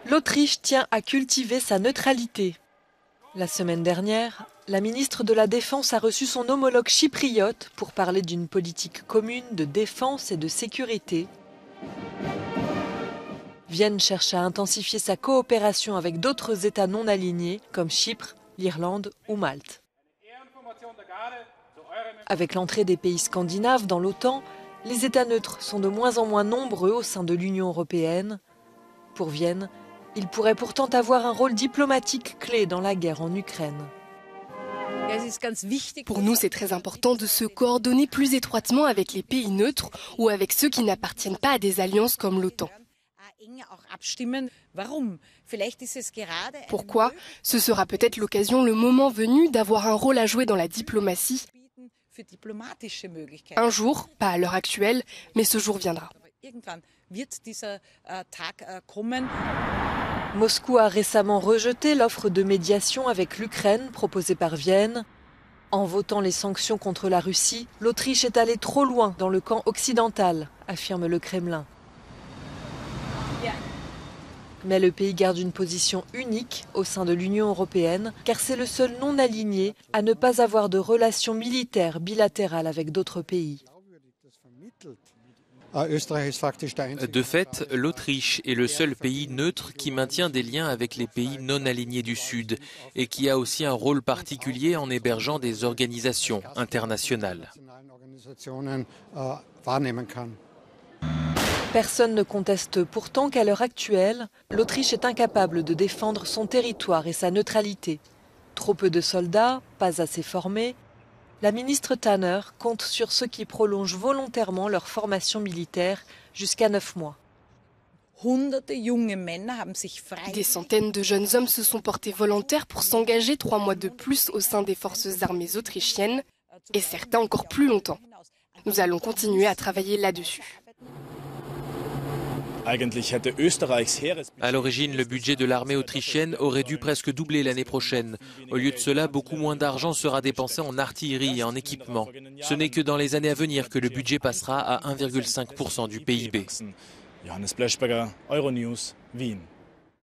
L'Autriche tient à cultiver sa neutralité. La semaine dernière, la ministre de la Défense a reçu son homologue chypriote pour parler d'une politique commune de défense et de sécurité. Vienne cherche à intensifier sa coopération avec d'autres États non alignés comme Chypre, l'Irlande ou Malte. Avec l'entrée des pays scandinaves dans l'OTAN, les États neutres sont de moins en moins nombreux au sein de l'Union européenne. Pour Vienne, il pourrait pourtant avoir un rôle diplomatique clé dans la guerre en Ukraine. Pour nous, c'est très important de se coordonner plus étroitement avec les pays neutres ou avec ceux qui n'appartiennent pas à des alliances comme l'OTAN. Pourquoi ? Ce sera peut-être l'occasion, le moment venu, d'avoir un rôle à jouer dans la diplomatie. Un jour, pas à l'heure actuelle, mais ce jour viendra. Moscou a récemment rejeté l'offre de médiation avec l'Ukraine proposée par Vienne. En votant les sanctions contre la Russie, l'Autriche est allée trop loin dans le camp occidental, affirme le Kremlin. Mais le pays garde une position unique au sein de l'Union européenne, car c'est le seul non aligné à ne pas avoir de relations militaires bilatérales avec d'autres pays. De fait, l'Autriche est le seul pays neutre qui maintient des liens avec les pays non alignés du Sud et qui a aussi un rôle particulier en hébergeant des organisations internationales. Personne ne conteste pourtant qu'à l'heure actuelle, l'Autriche est incapable de défendre son territoire et sa neutralité. Trop peu de soldats, pas assez formés. La ministre Tanner compte sur ceux qui prolongent volontairement leur formation militaire jusqu'à 9 mois. Des centaines de jeunes hommes se sont portés volontaires pour s'engager 3 mois de plus au sein des forces armées autrichiennes, et certains encore plus longtemps. Nous allons continuer à travailler là-dessus. À l'origine, le budget de l'armée autrichienne aurait dû presque doubler l'année prochaine. Au lieu de cela, beaucoup moins d'argent sera dépensé en artillerie et en équipement. Ce n'est que dans les années à venir que le budget passera à 1,5% du PIB. Johannes Bleschberger, Euronews, Wien.